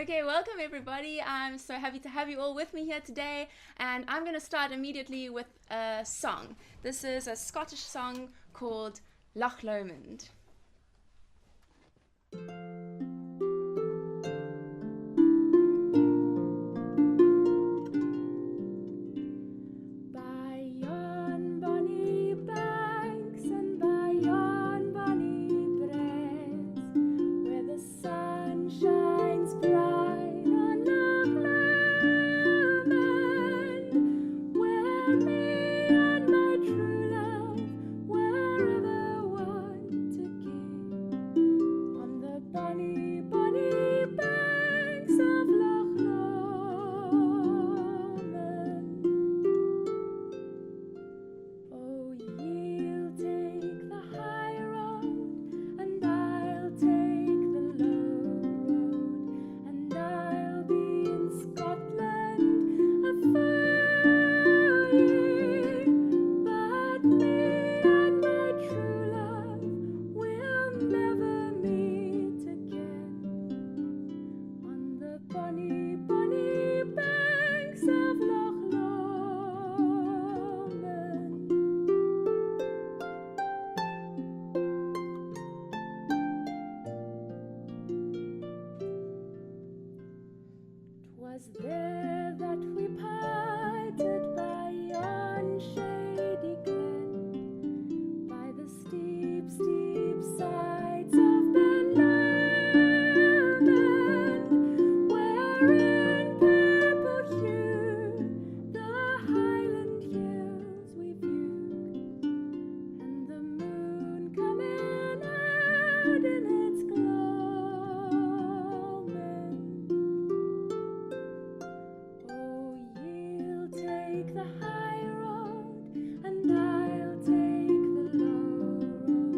Okay, welcome everybody. I'm so happy to have you all with me here today, and I'm going to start immediately with a song. This is a Scottish song called Loch Lomond. There that we parted by yon shady glen, by the steep, steep sides of Ben Lomond, where in purple hue the highland hills we viewed, and the moon coming out in its glow. Take the high road, and I'll take the low road,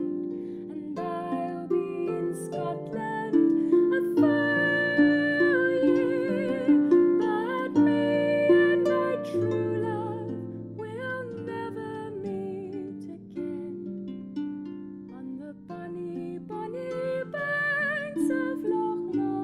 and I'll be in Scotland a full year. But me and my true love will never meet again on the bonny, bonny banks of Loch Lomond.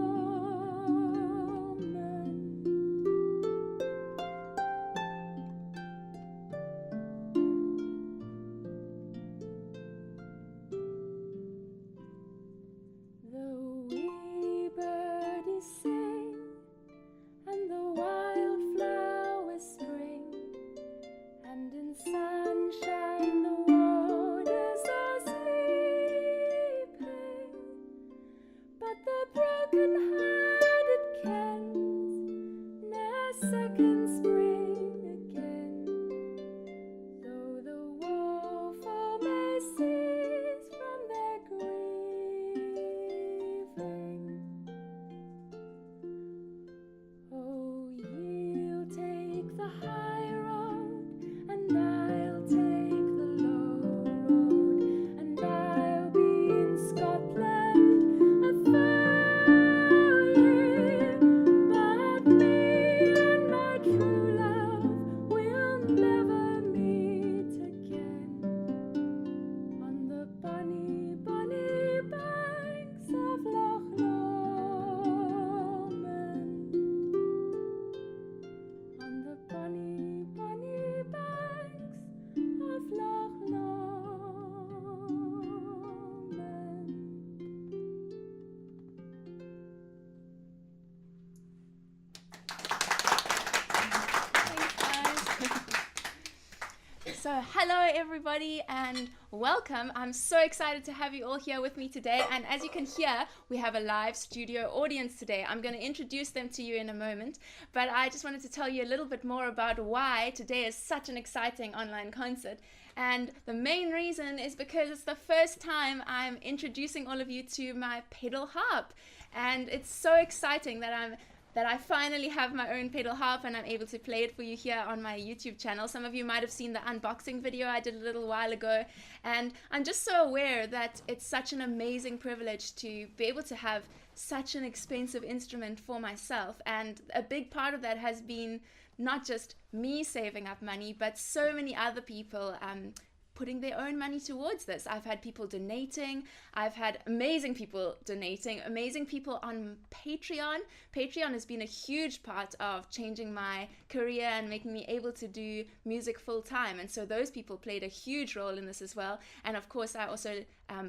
So hello everybody and welcome. I'm so excited to have you all here with me today, and as you can hear, we have a live studio audience today. I'm going to introduce them to you in a moment, but I just wanted to tell you a little bit more about why today is such an exciting online concert. And the main reason is because it's the first time I'm introducing all of you to my pedal harp, and it's so exciting that I finally have my own pedal harp and I'm able to play it for you here on my YouTube channel. Some of you might have seen the unboxing video I did a little while ago, and I'm just so aware that it's such an amazing privilege to be able to have such an expensive instrument for myself, and a big part of that has been not just me saving up money, but so many other people putting their own money towards this. I've had people donating. I've had amazing people donating, amazing people on Patreon. Patreon has been a huge part of changing my career and making me able to do music full time. And so those people played a huge role in this as well. And of course, I also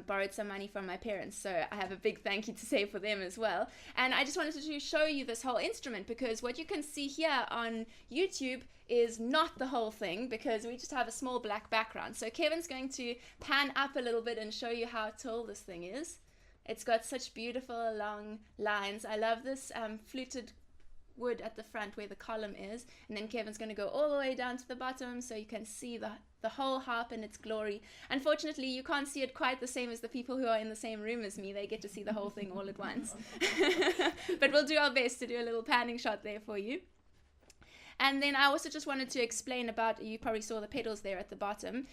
borrowed some money from my parents. So I have a big thank you to say for them as well. And I just wanted to show you this whole instrument, because what you can see here on YouTube is not the whole thing, because we just have a small black background. So Kevin's going to pan up a little bit and show you how tall this thing is. It's got such beautiful long lines. I love this fluted wood at the front where the column is, and then Kevin's going to go all the way down to the bottom so you can see the whole harp in its glory. Unfortunately, you can't see it quite the same as the people who are in the same room as me. They get to see the whole thing all at once. But we'll do our best to do a little panning shot there for you. And then I also just wanted to explain about, you probably saw the pedals there at the bottom.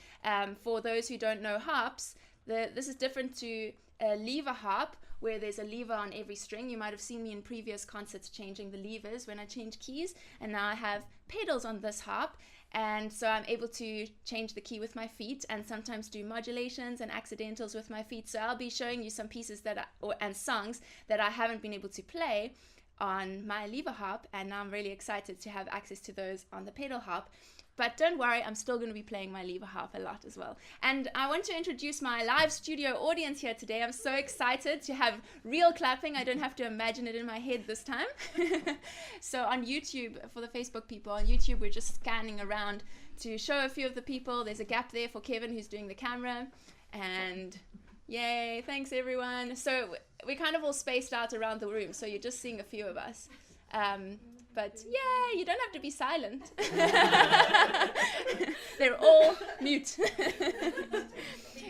For those who don't know harps, this is different to a lever harp, where there's a lever on every string. You might have seen me in previous concerts changing the levers when I change keys, and now I have pedals on this harp, and so I'm able to change the key with my feet and sometimes do modulations and accidentals with my feet. So I'll be showing you some pieces and songs that I haven't been able to play on my lever harp, and now I'm really excited to have access to those on the pedal harp. But don't worry, I'm still going to be playing my lever harp a lot as well. And I want to introduce my live studio audience here today. I'm so excited to have real clapping. I don't have to imagine it in my head this time. So on YouTube, for the Facebook people, on YouTube we're just scanning around to show a few of the people. There's a gap there for Kevin, who's doing the camera. And yay, thanks everyone. So we're kind of all spaced out around the room, so you're just seeing a few of us. But yeah, you don't have to be silent. They're all mute.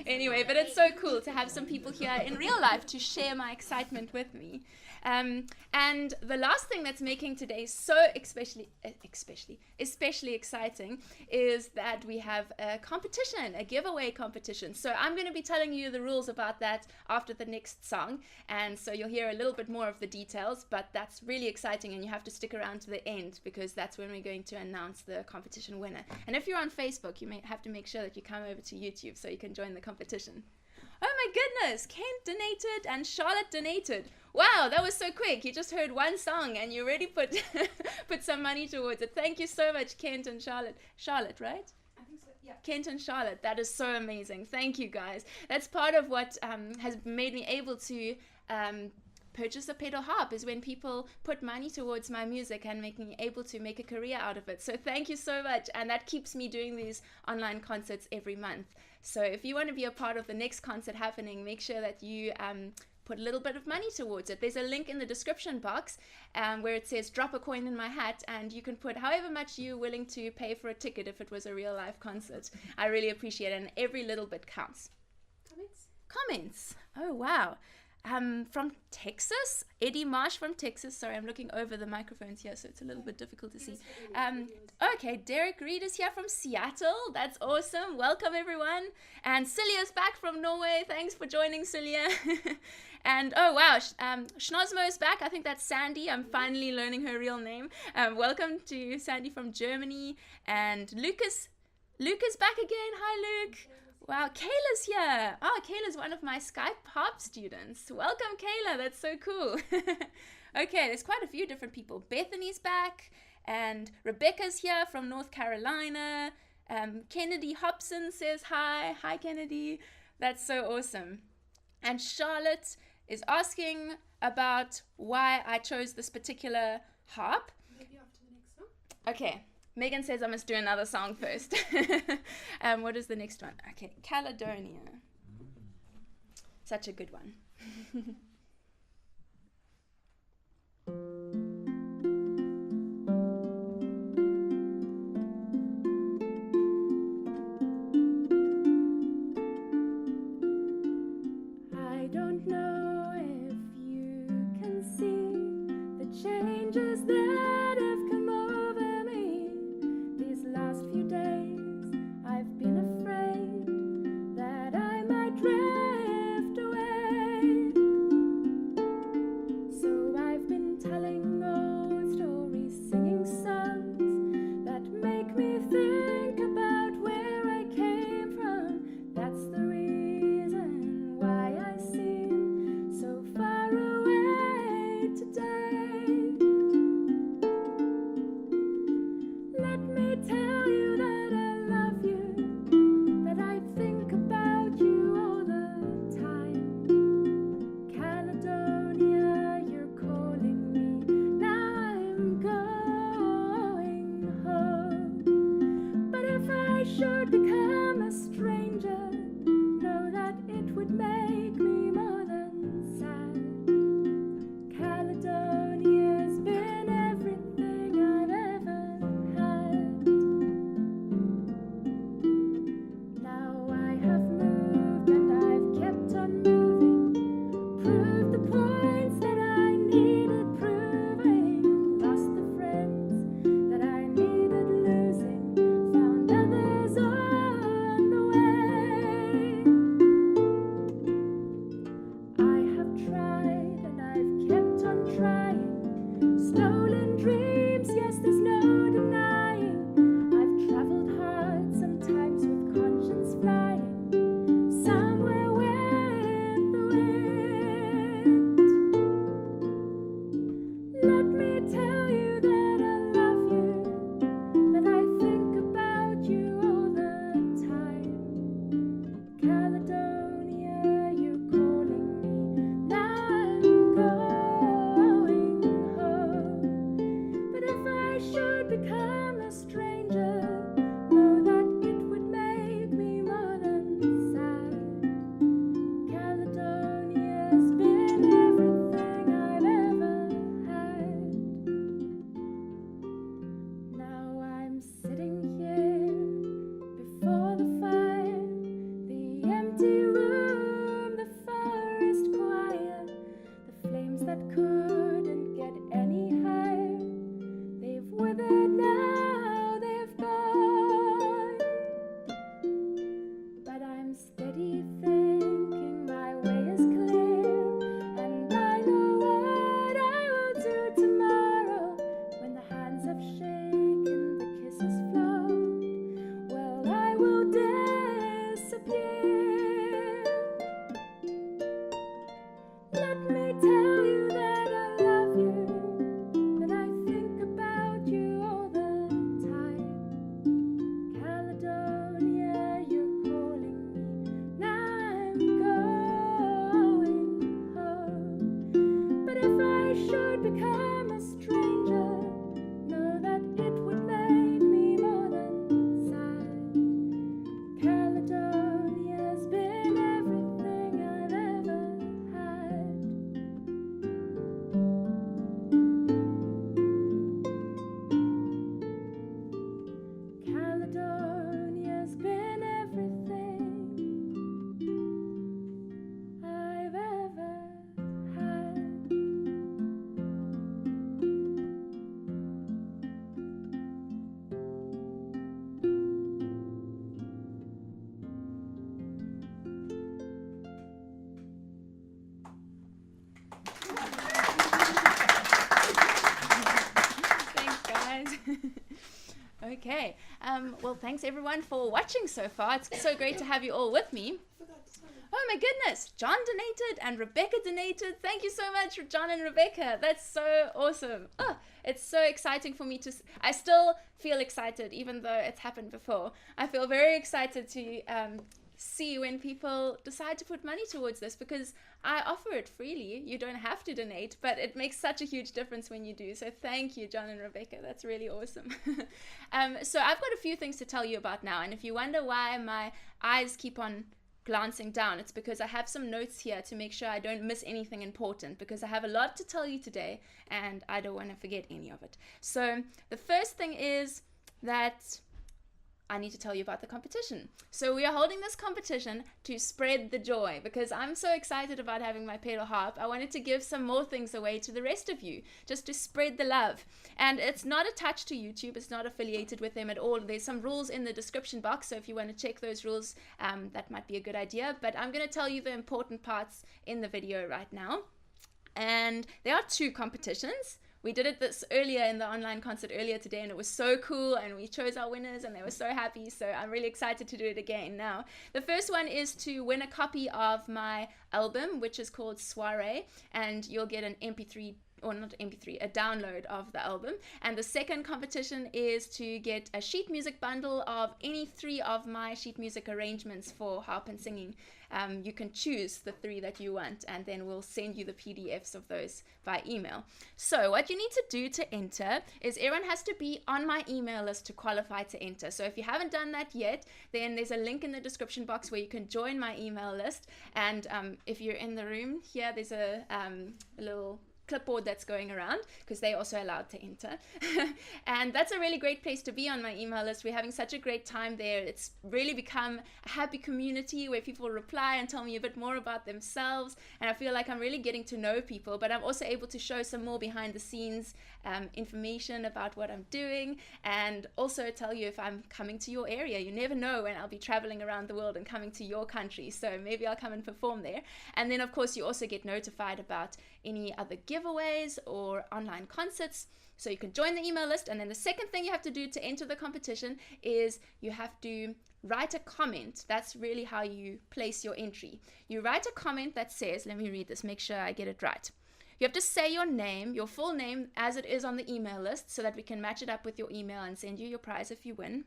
Anyway, but it's so cool to have some people here in real life to share my excitement with me. And the last thing that's making today so especially exciting is that we have a competition, a giveaway competition. So I'm going to be telling you the rules about that after the next song, and so you'll hear a little bit more of the details, but that's really exciting, and you have to stick around to the end, because that's when we're going to announce the competition winner. And if you're on Facebook, you may have to make sure that you come over to YouTube so you can join the competition. Oh my goodness, Kent donated and Charlotte donated. Wow, that was so quick. You just heard one song and you already put some money towards it. Thank you so much, Kent and Charlotte. Charlotte, right? I think so, yeah. Kent and Charlotte, that is so amazing. Thank you, guys. That's part of what has made me able to purchase a pedal harp, is when people put money towards my music and making me able to make a career out of it. So thank you so much, and that keeps me doing these online concerts every month. So if you want to be a part of the next concert happening, make sure that you put a little bit of money towards it. There's a link in the description box where it says drop a coin in my hat, and you can put however much you're willing to pay for a ticket if it was a real life concert. I really appreciate it, and every little bit counts. Comments. Oh wow. From Texas, Eddie Marsh from Texas. Sorry, I'm looking over the microphones here, so it's a little bit difficult to see. Okay, Derek Reed is here from Seattle. That's awesome. Welcome, everyone. And Celia's back from Norway. Thanks for joining, Celia. And oh wow, Schnozmo is back. I think that's Sandy. I'm finally learning her real name. Welcome to Sandy from Germany. And Lucas back again. Hi, Luke. Wow, Kayla's here. Oh, Kayla's one of my Skype harp students. Welcome, Kayla. That's so cool. Okay, there's quite a few different people. Bethany's back, and Rebecca's here from North Carolina. Kennedy Hobson says hi. Hi, Kennedy. That's so awesome. And Charlotte is asking about why I chose this particular harp. Maybe after the next song. Okay. Megan says I must do another song first. What is the next one? Okay, Caledonia. Such a good one. I don't know if you can see the changes that have come over me these last few days. I've been afraid that I might drift away. Okay. Well, thanks everyone for watching so far. It's so great to have you all with me. Oh my goodness, John donated and Rebecca donated. Thank you so much, John and Rebecca. That's so awesome. Oh, it's so exciting for me I still feel excited even though it's happened before. I feel very excited to see when people decide to put money towards this, because I offer it freely. You don't have to donate, but it makes such a huge difference when you do. So thank you, John and Rebecca. That's really awesome. So I've got a few things to tell you about now. And if you wonder why my eyes keep on glancing down, it's because I have some notes here to make sure I don't miss anything important, because I have a lot to tell you today and I don't want to forget any of it. So the first thing is that I need to tell you about the competition. So we are holding this competition to spread the joy, because I'm so excited about having my pedal harp. I wanted to give some more things away to the rest of you, just to spread the love. And it's not attached to YouTube. It's not affiliated with them at all. There's some rules in the description box, so if you want to check those rules, that might be a good idea. But I'm going to tell you the important parts in the video right now. And there are 2 competitions. We did it this earlier in the online concert earlier today, and it was so cool, and we chose our winners and they were so happy. So I'm really excited to do it again now. The first one is to win a copy of my album, which is called Soiree, and you'll get an MP3, or not MP3, a download of the album. And the second competition is to get a sheet music bundle of any 3 of my sheet music arrangements for harp and singing. You can choose the 3 that you want, and then we'll send you the PDFs of those by email. So what you need to do to enter is everyone has to be on my email list to qualify to enter. So if you haven't done that yet, then there's a link in the description box where you can join my email list. And if you're in the room here, there's a little clipboard that's going around, because they're also allowed to enter. And that's a really great place to be on my email list. We're having such a great time there. It's really become a happy community where people reply and tell me a bit more about themselves, and I feel like I'm really getting to know people, but I'm also able to show some more behind the scenes information about what I'm doing, and also tell you if I'm coming to your area. You never know when I'll be traveling around the world and coming to your country, so maybe I'll come and perform there. And then of course you also get notified about any other giveaways or online concerts, so you can join the email list. And then the second thing you have to do to enter the competition is you have to write a comment. That's really how you place your entry. You write a comment that says, let me read this, make sure I get it right. You have to say your name, your full name as it is on the email list, so that we can match it up with your email and send you your prize if you win.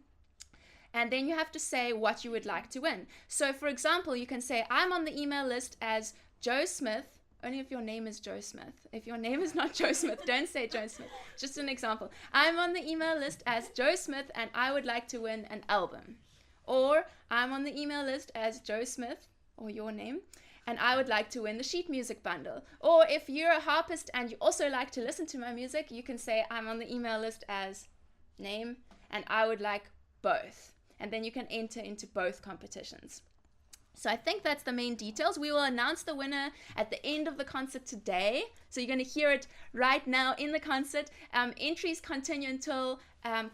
And then you have to say what you would like to win. So for example, you can say, I'm on the email list as Joe Smith. Only if your name is Joe Smith. If your name is not Joe Smith, don't say Joe Smith. Just an example. I'm on the email list as Joe Smith and I would like to win an album. Or I'm on the email list as Joe Smith, or your name, and I would like to win the sheet music bundle. Or if you're a harpist and you also like to listen to my music, you can say I'm on the email list as name and I would like both. And then you can enter into both competitions. So I think that's the main details. We will announce the winner at the end of the concert today. So you're going to hear it right now in the concert. Entries continue until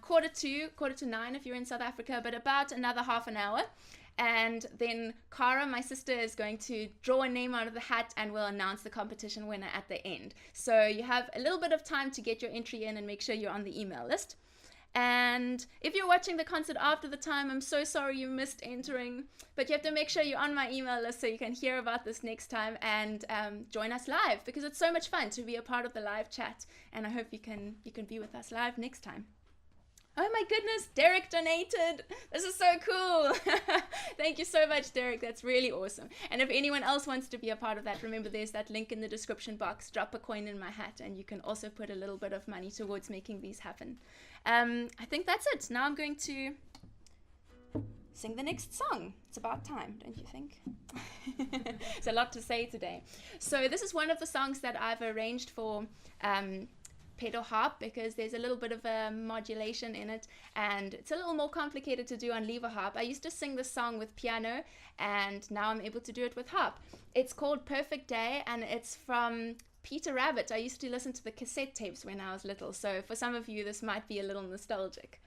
quarter to 9 if you're in South Africa, but about another half an hour. And then Cara, my sister, is going to draw a name out of the hat and we'll announce the competition winner at the end. So you have a little bit of time to get your entry in and make sure you're on the email list. And if you're watching the concert after the time, I'm so sorry you missed entering, but you have to make sure you're on my email list so you can hear about this next time and join us live, because it's so much fun to be a part of the live chat, and I hope you can be with us live next time. Oh my goodness, Derek donated. This is so cool. Thank you so much, Derek. That's really awesome. And if anyone else wants to be a part of that, remember there's that link in the description box. Drop a coin in my hat and you can also put a little bit of money towards making these happen. I think that's it. Now I'm going to sing the next song. It's about time, don't you think? There's a lot to say today. So this is one of the songs that I've arranged for pedal harp, because there's a little bit of a modulation in it and it's a little more complicated to do on lever harp. I used to sing this song with piano and now I'm able to do it with harp. It's called Perfect Day and it's from Peter Rabbit. I used to listen to the cassette tapes when I was little, so for some of you this might be a little nostalgic.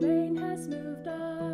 Rain has moved on.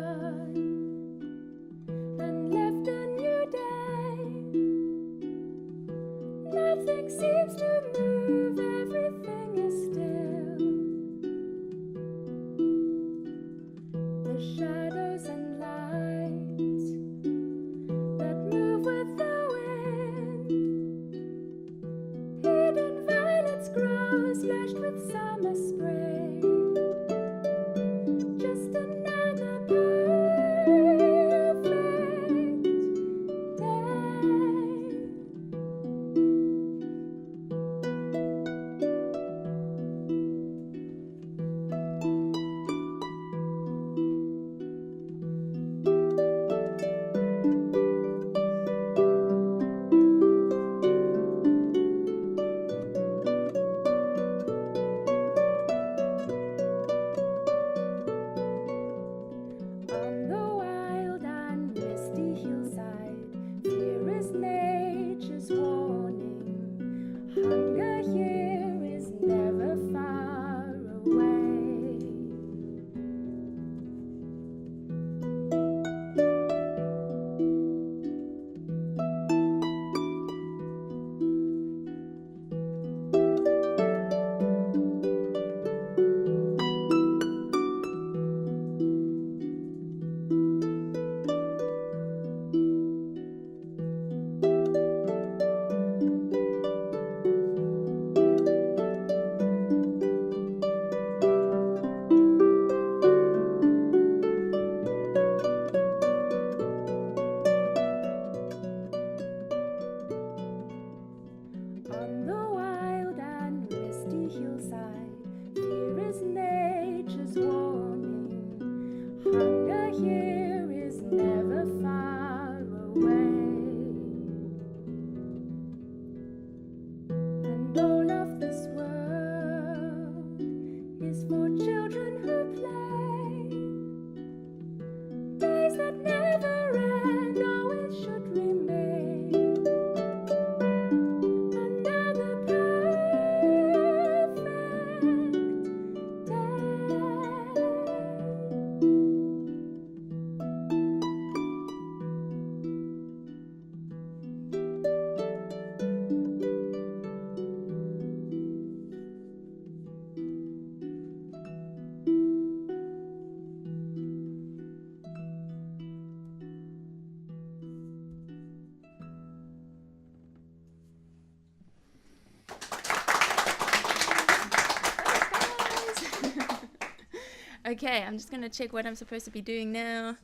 Okay, I'm just going to check what I'm supposed to be doing now.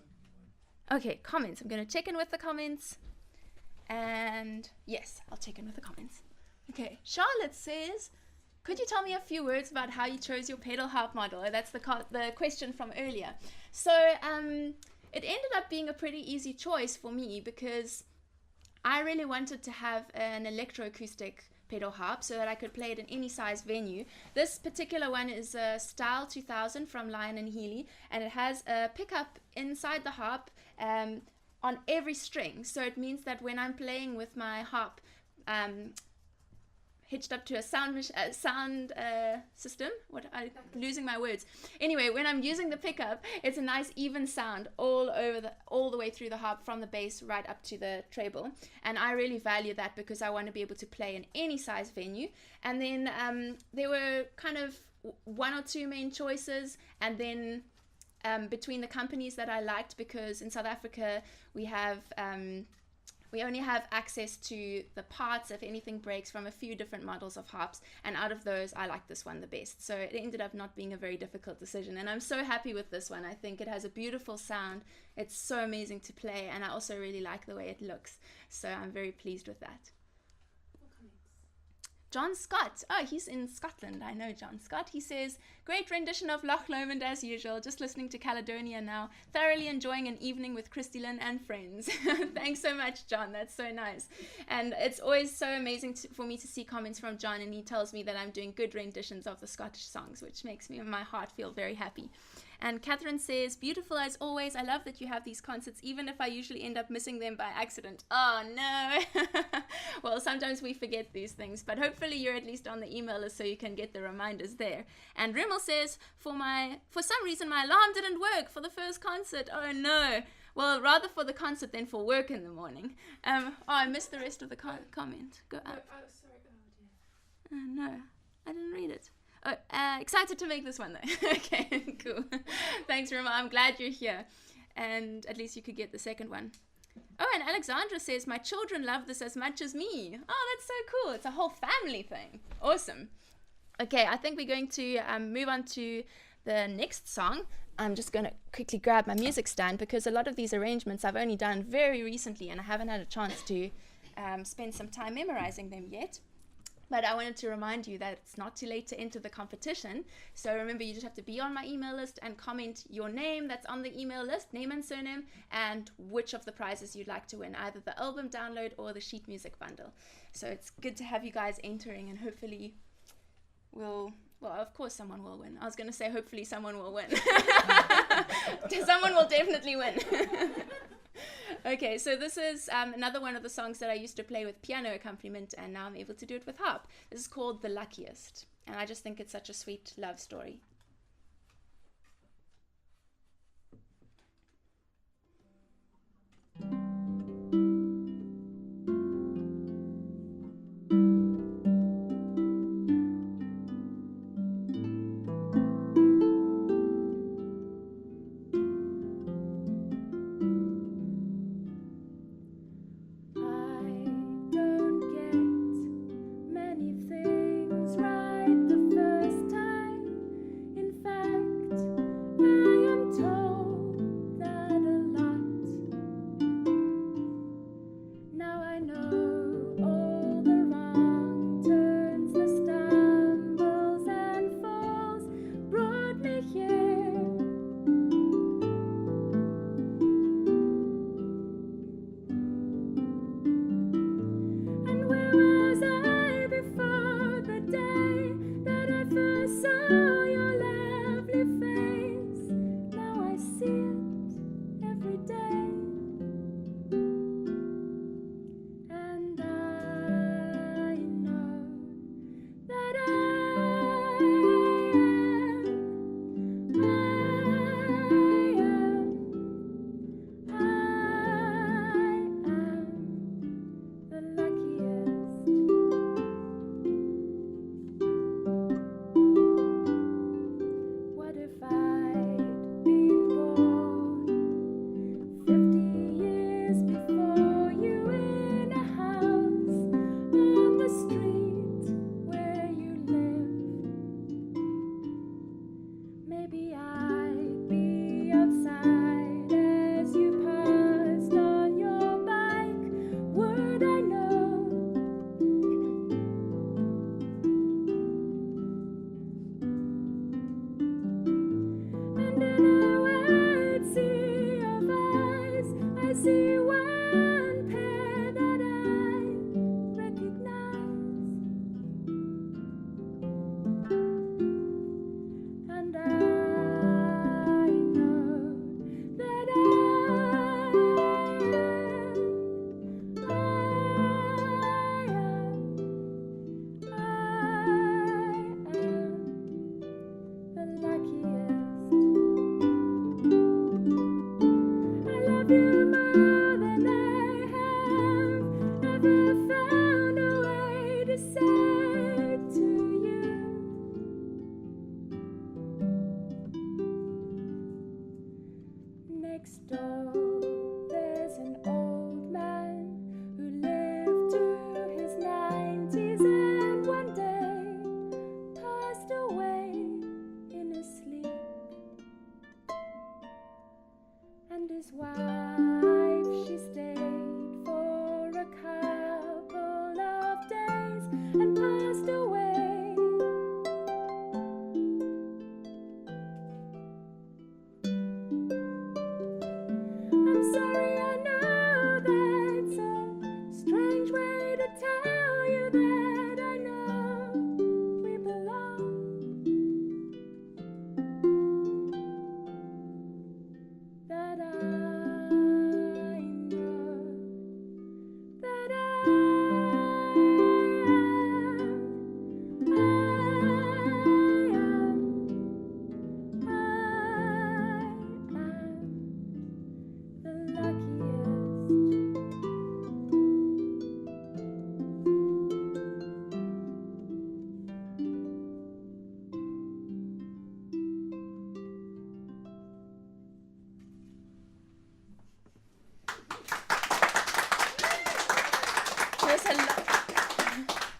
Okay, comments. I'm going to check in with the comments. And yes, I'll check in with the comments. Okay, Charlotte says, could you tell me a few words about how you chose your pedal harp model? That's the question from earlier. So it ended up being a pretty easy choice for me because I really wanted to have an electroacoustic pedal harp so that I could play it in any size venue. This particular one is a Style 2000 from Lion and Healy, and it has a pickup inside the harp on every string. So it means that when I'm playing with my harp hitched up to a sound system. I'm losing my words. Anyway, when I'm using the pickup, it's a nice even sound all the way through the harp, from the bass right up to the treble. And I really value that because I want to be able to play in any size venue. And then there were kind of one or two main choices, and then between the companies that I liked, because in South Africa we only have access to the parts if anything breaks from a few different models of harps, and out of those I like this one the best. So it ended up not being a very difficult decision, and I'm so happy with this one. I think it has a beautiful sound, it's so amazing to play, and I also really like the way it looks, so I'm very pleased with that. John Scott, oh, he's in Scotland, I know John Scott. He says, great rendition of Loch Lomond as usual, just listening to Caledonia now, thoroughly enjoying an evening with Christy-Lyn and friends. Thanks so much, John, that's so nice. And it's always so amazing for me to see comments from John, and he tells me that I'm doing good renditions of the Scottish songs, which makes my heart feel very happy. And Catherine says, beautiful as always. I love that you have these concerts, even if I usually end up missing them by accident. Oh, no. Well, sometimes we forget these things, but hopefully you're at least on the email list so you can get the reminders there. And Rimmel says, for some reason, my alarm didn't work for the first concert. Oh, no. Well, rather for the concert than for work in the morning. I missed the rest of the comment. Go up. Sorry. Oh, dear. No, I didn't read it. Oh, excited to make this one though. Okay, cool. Thanks, Rima. I'm glad you're here. And at least you could get the second one. Oh, and Alexandra says, my children love this as much as me. Oh, that's so cool. It's a whole family thing. Awesome. Okay, I think we're going to move on to the next song. I'm just going to quickly grab my music stand because a lot of these arrangements I've only done very recently and I haven't had a chance to spend some time memorizing them yet. But I wanted to remind you that it's not too late to enter the competition. So remember, you just have to be on my email list and comment your name that's on the email list, name and surname, and which of the prizes you'd like to win, either the album download or the sheet music bundle. So it's good to have you guys entering, and hopefully well, of course someone will win. I was going to say hopefully someone will win. Someone will definitely win. Okay, so this is another one of the songs that I used to play with piano accompaniment, and now I'm able to do it with harp. This is called The Luckiest, and I just think it's such a sweet love story.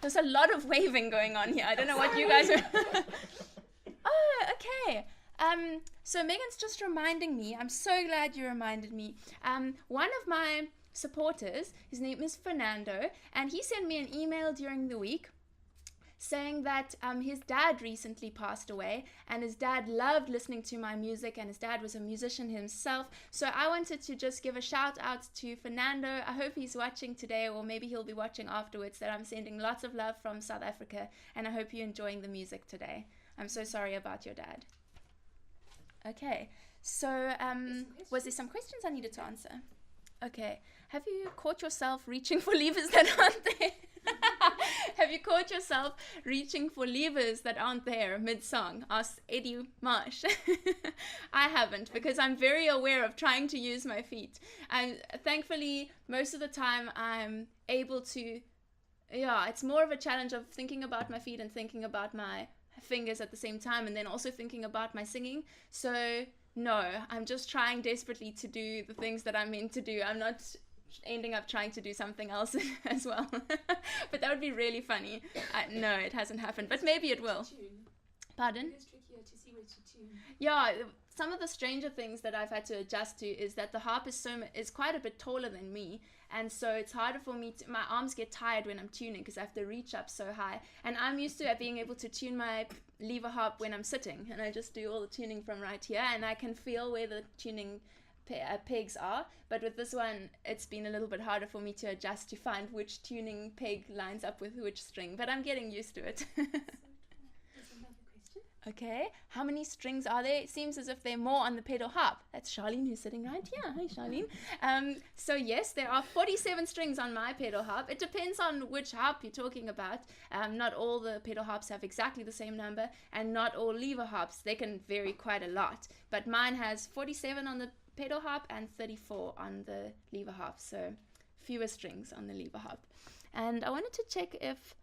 There's a lot of waving going on here. I don't know what you guys are. Oh, okay. So Megan's just reminding me. I'm so glad you reminded me. One of my supporters, his name is Fernando, and he sent me an email during the week saying that his dad recently passed away, and his dad loved listening to my music, and his dad was a musician himself. So I wanted to just give a shout out to Fernando. I hope he's watching today, or maybe he'll be watching afterwards, that I'm sending lots of love from South Africa, and I hope you're enjoying the music today. I'm so sorry about your dad. Okay, so was there some questions I needed to answer? Okay, have you caught yourself reaching for levers that aren't there? Have you caught yourself reaching for levers that aren't there mid-song? Asked Eddie Marsh. I haven't, because I'm very aware of trying to use my feet. And thankfully, most of the time I'm able to, it's more of a challenge of thinking about my feet and thinking about my fingers at the same time, and then also thinking about my singing. So no, I'm just trying desperately to do the things that I'm meant to do. I'm not ending up trying to do something else as well. But that would be really funny. No, it hasn't happened, but maybe it will. Pardon? It's trickier to see where to tune. Yeah, some of the stranger things that I've had to adjust to is that the harp is quite a bit taller than me, and so it's harder for me my arms get tired when I'm tuning because I have to reach up so high, and I'm used to being able to tune my lever harp when I'm sitting, and I just do all the tuning from right here, and I can feel where the tuning pegs are. But with this one, it's been a little bit harder for me to adjust to find which tuning peg lines up with which string, but I'm getting used to it. Okay, how many strings are there? It seems as if they're more on the pedal harp. That's Charlene, who's sitting right here. Hi, Charlene. So yes, there are 47 strings on my pedal harp. It depends on which harp you're talking about. Not all the pedal harps have exactly the same number, and not all lever harps. They can vary quite a lot. But mine has 47 on the pedal harp and 34 on the lever harp. So fewer strings on the lever harp. And I wanted to check if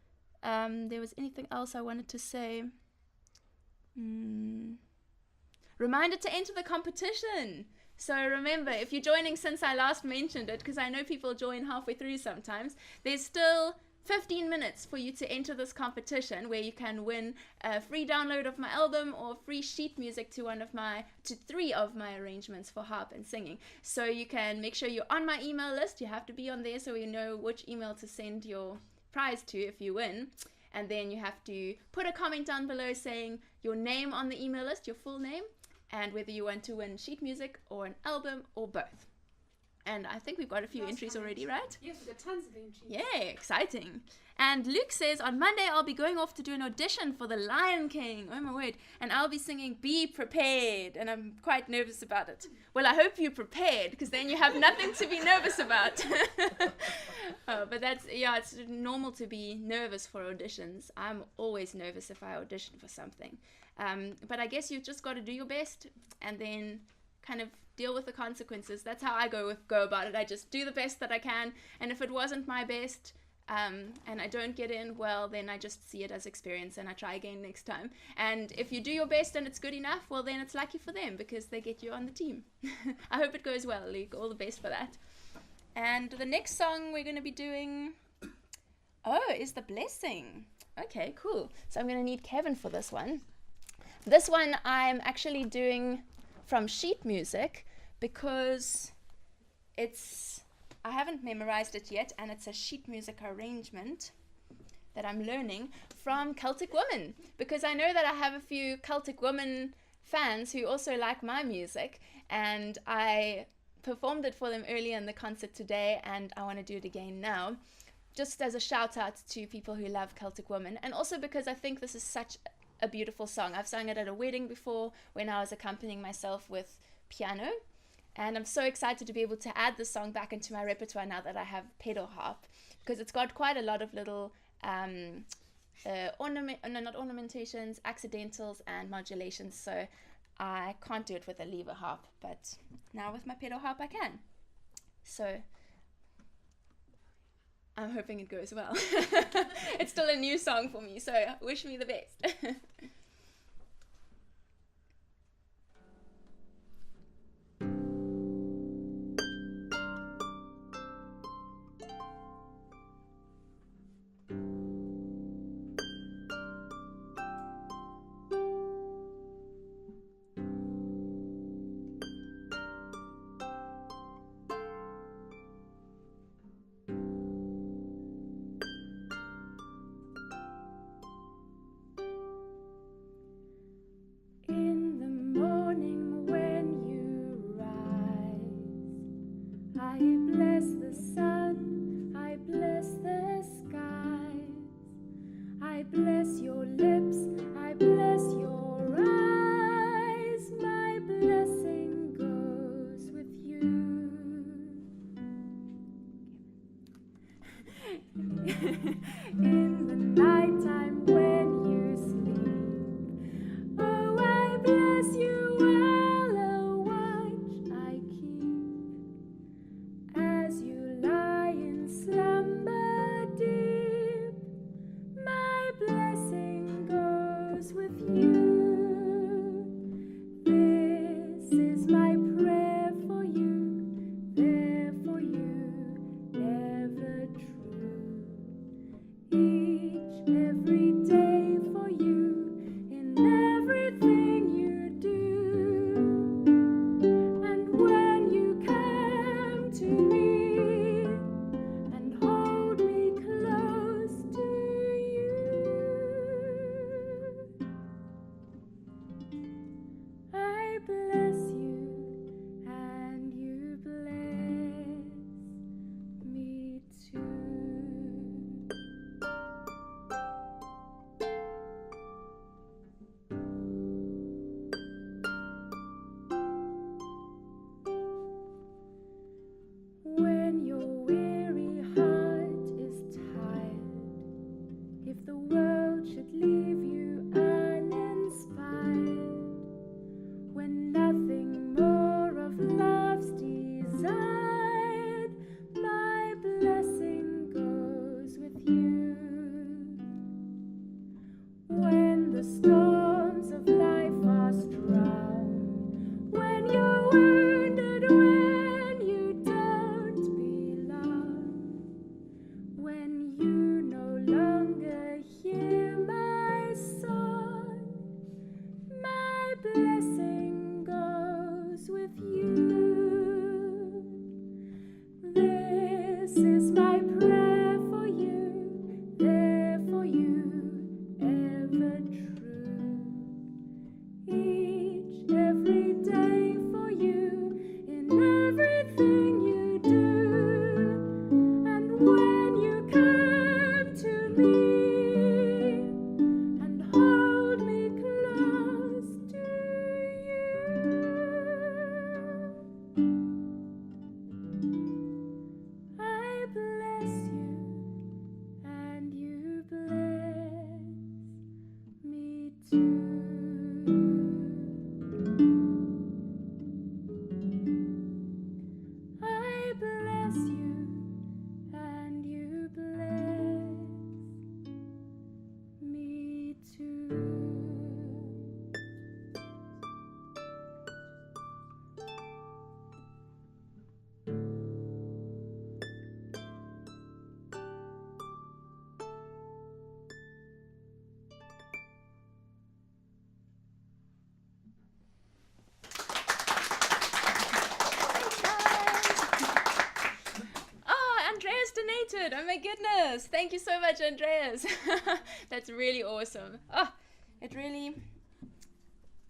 there was anything else I wanted to say. Reminder to enter the competition. So remember, if you're joining since I last mentioned it, because I know people join halfway through sometimes, there's still 15 minutes for you to enter this competition where you can win a free download of my album or free sheet music to three of my arrangements for harp and singing. So you can make sure you're on my email list. You have to be on there so we know which email to send your prize to if you win. And then you have to put a comment down below saying your name on the email list, your full name, and whether you want to win sheet music or an album or both. And I think we've got a few entries already, right? Yes, we've got tons of entries. Yay, exciting. And Luke says, on Monday I'll be going off to do an audition for The Lion King. Oh my word. And I'll be singing Be Prepared. And I'm quite nervous about it. Well, I hope you're prepared, because then you have nothing to be nervous about. But it's normal to be nervous for auditions. I'm always nervous if I audition for something. But I guess you've just got to do your best and then kind of deal with the consequences. That's how I go about it. I just do the best that I can, and if it wasn't my best and I don't get in, well, then I just see it as experience and I try again next time. And if you do your best and it's good enough, well, then it's lucky for them because they get you on the team. I hope it goes well, Luke. All the best for that. And the next song we're going to be doing is The Blessing. Okay, cool. So I'm going to need Kevin for this one. This one I'm actually doing from sheet music because I haven't memorized it yet, and it's a sheet music arrangement that I'm learning from Celtic Women, because I know that I have a few Celtic Women fans who also like my music, and I performed it for them earlier in the concert today, and I want to do it again now, just as a shout out to people who love Celtic Women, and also because I think this is such a beautiful song. I've sung it at a wedding before when I was accompanying myself with piano, and I'm so excited to be able to add this song back into my repertoire now that I have pedal harp, because it's got quite a lot of little ornamentations, accidentals and modulations, so I can't do it with a lever harp, but now with my pedal harp I can. So I'm hoping it goes well. It's still a new song for me, so wish me the best. in the nighttime when you sleep. Oh, I bless you while a watch I keep as you lie in slumber deep. My blessing goes with you. This is my prayer for you, there for you, ever true. Each, every day for you, in everything you do. And when you come to me and hold me close to you, I bless you and you bless me too. When your weary heart is tired, if the world should leave you uninspired, when nothing more of love's desired, my blessing goes with you. When the storms of life are strong, when you're wounded, when you don't belong, when you no longer hear my song, my blessing goes with you. This is my prayer for you, there for you, ever true. Each, every day for you, in everything you do. And when you come to me and hold me close to you, I bless you and you bless me too. I bless you and you bless me too. Oh, Andreas donated. Oh my goodness. Thank you so much, Andreas. That's really awesome. Oh, it really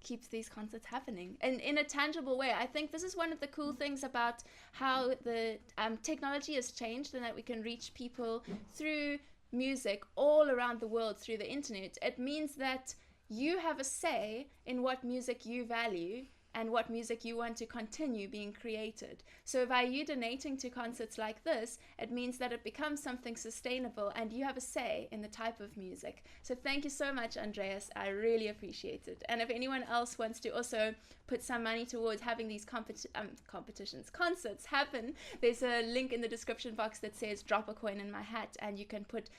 keeps these concerts happening and in a tangible way. I think this is one of the cool things about how the technology has changed, and that we can reach people through music all around the world through the internet. It means that you have a say in what music you value and what music you want to continue being created. So by you donating to concerts like this, it means that it becomes something sustainable and you have a say in the type of music. So thank you so much, Andreas. I really appreciate it. And if anyone else wants to also put some money towards having these concerts happen, there's a link in the description box that says drop a coin in my hat, and you can put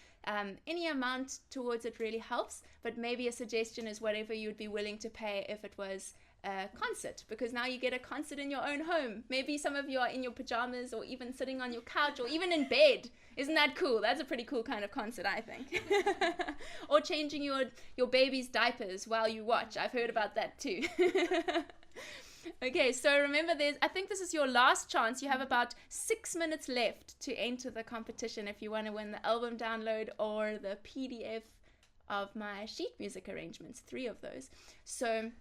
any amount towards it. Really helps. But maybe a suggestion is whatever you would be willing to pay if it was a concert, because now you get a concert in your own home. Maybe some of you are in your pajamas, or even sitting on your couch, or even in bed. Isn't that cool? That's a pretty cool kind of concert, I think. Or changing your baby's diapers while you watch. I've heard about that too. Okay, so remember, I think this is your last chance. You have about 6 minutes left to enter the competition if you want to win the album download or the PDF of my sheet music arrangements, 3 of those. So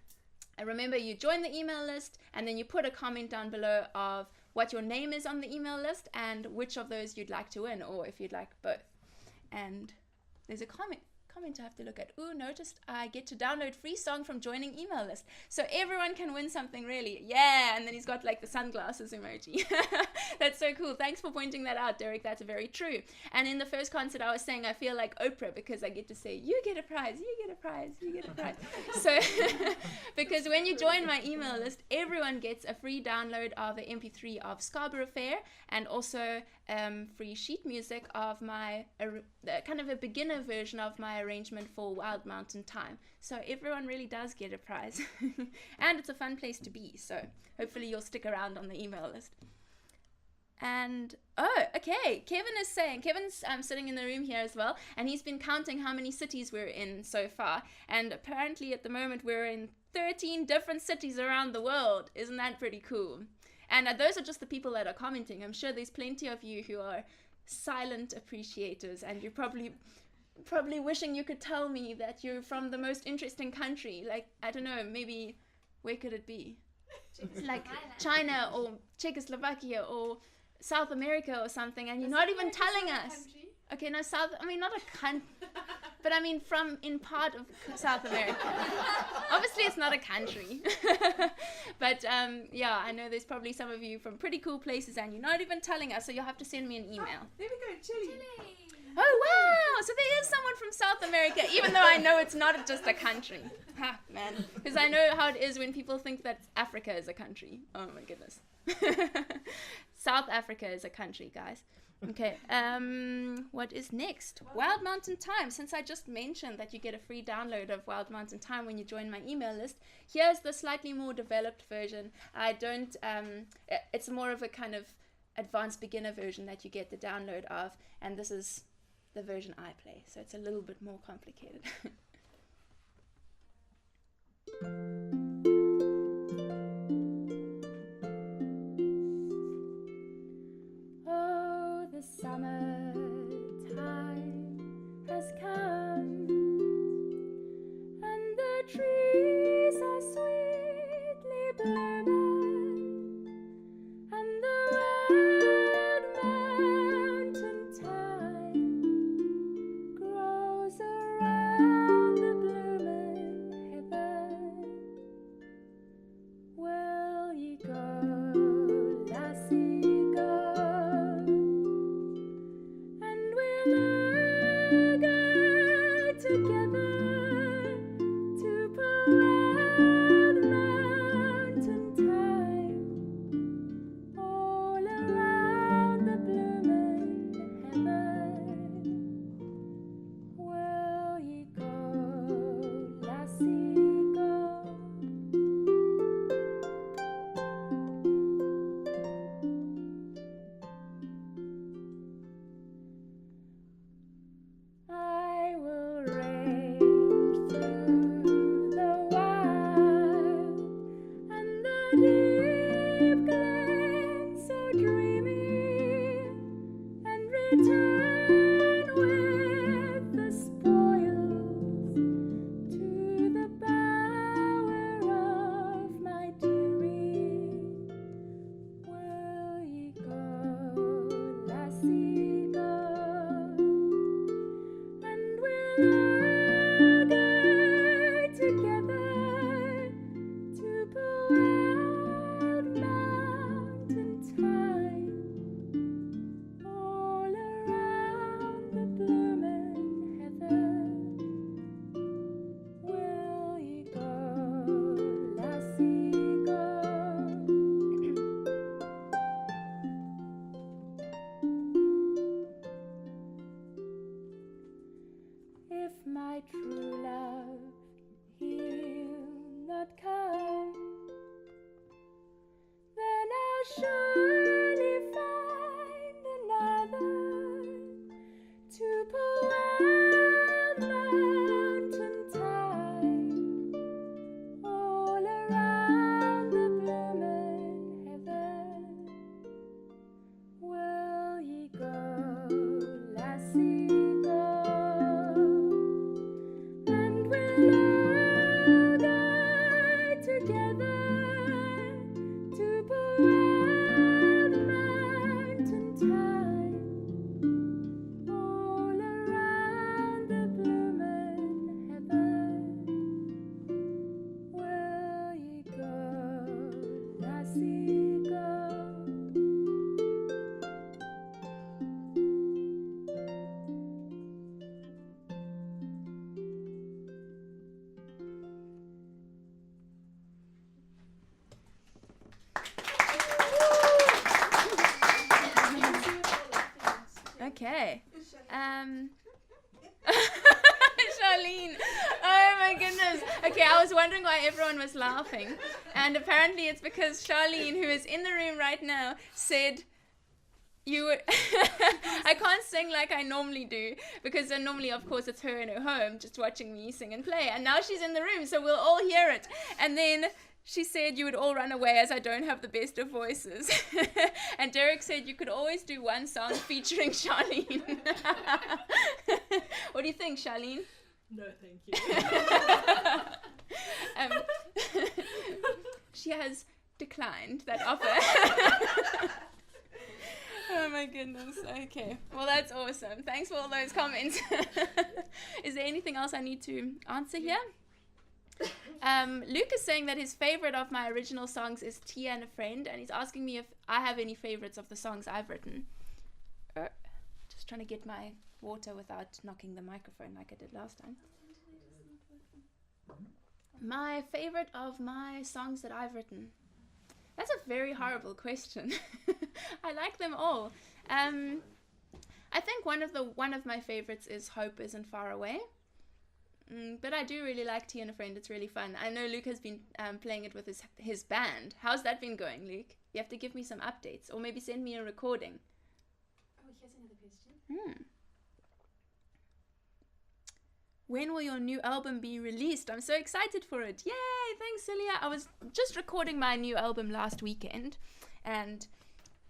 remember, you join the email list, and then you put a comment down below of what your name is on the email list and which of those you'd like to win, or if you'd like both. And there's a comment I have to look at. Ooh, noticed I get to download free song from joining email list. So everyone can win something, really. Yeah, and then he's got like the sunglasses emoji. That's so cool. Thanks for pointing that out, Derek. That's very true. And in the first concert, I was saying I feel like Oprah because I get to say, you get a prize, you get a prize, you get a prize. So, because when you join my email list, everyone gets a free download of the MP3 of Scarborough Fair, and also free sheet music of my kind of a beginner version of my arrangement for Wild Mountain Thyme. So everyone really does get a prize. And it's a fun place to be, so hopefully you'll stick around on the email list. And oh, okay, Kevin's sitting in the room here as well, and he's been counting how many cities we're in so far, and apparently at the moment we're in 13 different cities around the world. Isn't that pretty cool? And those are just the people that are commenting. I'm sure there's plenty of you who are silent appreciators, and you're probably wishing you could tell me that you're from the most interesting country. Like, I don't know, maybe, where could it be? Like China or Czechoslovakia or South America or something, and you're not even telling us. Okay, no, not a country, but I mean in part of South America. Obviously, it's not a country. But yeah, I know there's probably some of you from pretty cool places, and you're not even telling us, so you'll have to send me an email. There we go, Chile. Oh, wow! So there is someone from South America, even though I know it's not just a country. Ha, man. Because I know how it is when people think that Africa is a country. Oh, my goodness. South Africa is a country, guys. Okay, what is next? Wild Mountain Thyme. Since I just mentioned that you get a free download of Wild Mountain Thyme when you join my email list, here's the slightly more developed version. It's more of a kind of advanced beginner version that you get the download of, and this is the version I play, so it's a little bit more complicated. Oh, the summertime has come, and the trees are sweetly blooming, and the wild mountain thyme grows around the blooming heather. Will ye go, lassie, go? And we'll go together to wild mountain thyme, all around the blooming heather. Will ye go, lassie, go? I will range through the wild and the deep glen so dreamy, and return with the spoils to the bower of my dearie. Will ye go, lassie, go? And we'll go together to wild mountain thyme, all around the blooming heather. Will ye go, lassie, go? If my true love he'll not come, then I'll surely find another to wild mountain thyme, all around the blooming heather. Will ye go, lassie, go? And Okay. Charlene. Oh my goodness. Okay, I was wondering why everyone was laughing. And apparently it's because Charlene, who is in the room right now, said you would I can't sing like I normally do, because normally of course it's her in her home just watching me sing and play, and now she's in the room so we'll all hear it. And then she said you would all run away as I don't have the best of voices. And Derek said you could always do one song featuring Charlene. What do you think, Charlene? No, thank you. She has declined that offer. Oh my goodness. Okay. Well, that's awesome. Thanks for all those comments. Is there anything else I need to answer here? Luke is saying that his favorite of my original songs is Tia and a Friend, and he's asking me if I have any favorites of the songs I've written. Just trying to get my water without knocking the microphone like I did last time. My favorite of my songs that I've written. That's a very horrible question. I like them all. I think one of my favorites is Hope Isn't Far Away. But I do really like Tea and a Friend. It's really fun. I know Luke has been playing it with his band. How's that been going, Luke? You have to give me some updates, or maybe send me a recording. Oh, here's another question. When will your new album be released? I'm so excited for it. Yay! Thanks, Celia. I was just recording my new album last weekend, and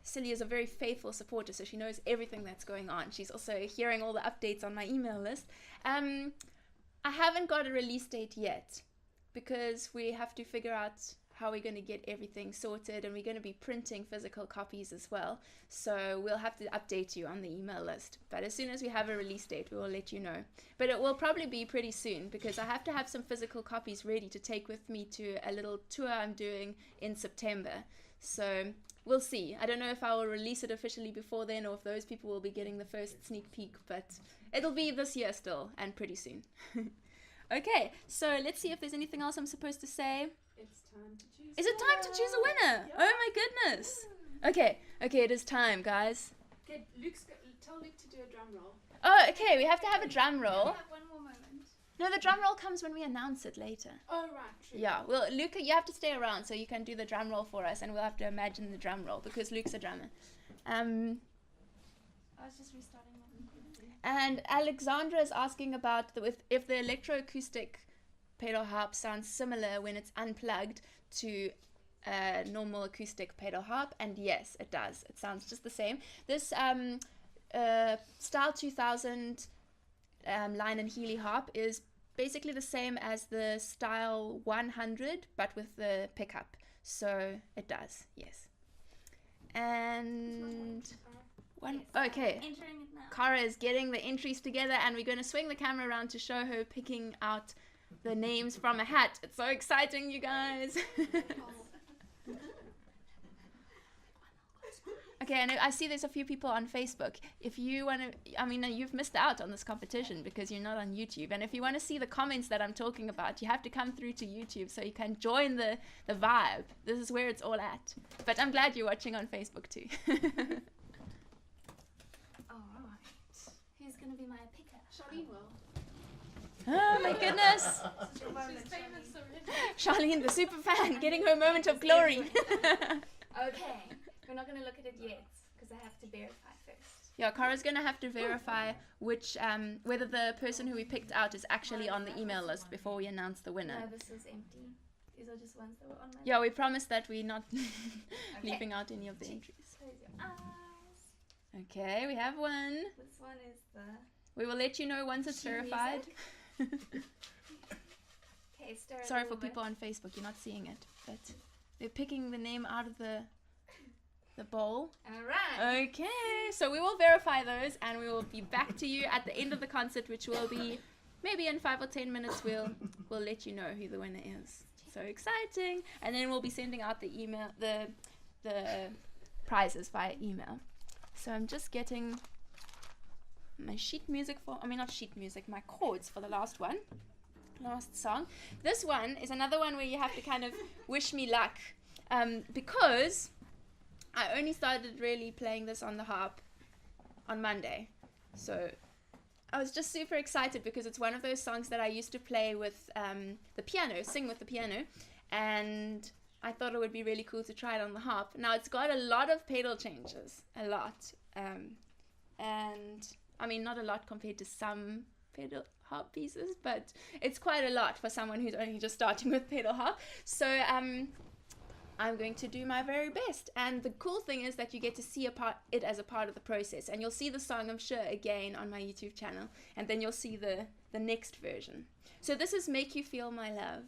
Celia is a very faithful supporter, so she knows everything that's going on. She's also hearing all the updates on my email list. I haven't got a release date yet because we have to figure out how we're going to get everything sorted, and we're going to be printing physical copies as well. So we'll have to update you on the email list. But as soon as we have a release date, we will let you know. But it will probably be pretty soon because I have to have some physical copies ready to take with me to a little tour I'm doing in September. So we'll see. I don't know if I will release it officially before then or if those people will be getting the first sneak peek, but it'll be this year still and pretty soon. Okay, so let's see if there's anything else I'm supposed to say. It's time to choose. Is it time to choose a winner? Yeah. Oh my goodness. Okay, it is time, guys. Okay, tell Luke to do a drum roll. Oh, okay, we have to have a drum We roll. have one more moment. No, the drum roll comes when we announce it later. Oh, right, true. Yeah, well, Luke, you have to stay around so you can do the drum roll for us, and we'll have to imagine the drum roll because Luke's a drummer. I was just restarting my And Alexandra is asking about if the electroacoustic pedal harp sounds similar when it's unplugged to a normal acoustic pedal harp, and yes, it does. It sounds just the same. This Style 2000 Line and Healy harp is basically the same as the Style 100, but with the pickup. So it does, yes. And okay. Entering it now. Cara is getting the entries together, and we're going to swing the camera around to show her picking out the names from a hat. It's so exciting, you guys. Okay, and I see there's a few people on Facebook. If you want to, you've missed out on this competition because you're not on YouTube. And if you want to see the comments that I'm talking about, you have to come through to YouTube so you can join the vibe. This is where it's all at. But I'm glad you're watching on Facebook too. Alright. Who's going to be my picker? Charlene will. Oh my goodness. She's famous already. Charlene, the super fan, getting her moment of glory. Okay. We're not going to look at it yet because I have to verify first. Yeah, Cara's going to have to verify which whether the person who we picked out is actually on the email list before we announce the winner. No, this is empty. These are just ones that were on my Yeah, we promised that we're not leaving out any of the entries. Close your eyes. Okay, we have one. This one is the... We will let you know once it's sheet verified. Okay, stir it a Sorry for little bit. people on Facebook, you're not seeing it, but they're picking the name out of the bowl. Alright. Okay, so we will verify those, and we will be back to you at the end of the concert, which will be maybe in 5 or 10 minutes. We'll let you know who the winner is. So exciting! And then we'll be sending out the email, the prizes via email. So I'm just getting my sheet music not sheet music, my chords for the last song. This one is another one where you have to kind of wish me luck. because I only started really playing this on the harp on Monday. So I was just super excited because it's one of those songs that I used to play with the piano, sing with the piano, and I thought it would be really cool to try it on the harp. Now it's got a lot of pedal changes, a lot, and I mean not a lot compared to some pedal harp pieces, but it's quite a lot for someone who's only just starting with pedal harp. So I'm going to do my very best, and the cool thing is that you get to see it as a part of the process, and you'll see the song, I'm sure, again on my YouTube channel, and then you'll see the next version. So this is Make You Feel My Love.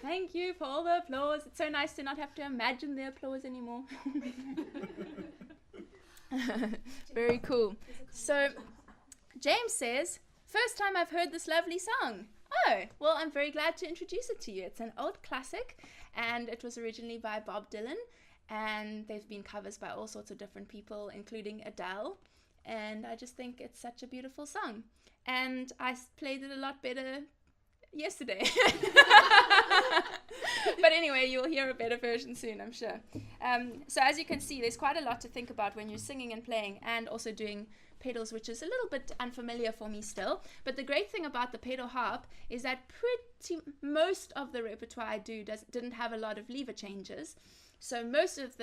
Thank you for all the applause. It's so nice to not have to imagine the applause anymore. Very cool. So James says, first time I've heard this lovely song. Oh, well, I'm very glad to introduce it to you. It's an old classic, and it was originally by Bob Dylan, and they've been covers by all sorts of different people, including Adele, and I just think it's such a beautiful song. And I played it a lot better yesterday. But anyway, you'll hear a better version soon, I'm sure. So as you can see, there's quite a lot to think about when you're singing and playing, and also doing pedals, which is a little bit unfamiliar for me still. But the great thing about the pedal harp is that most of the repertoire I do didn't have a lot of lever changes. So most of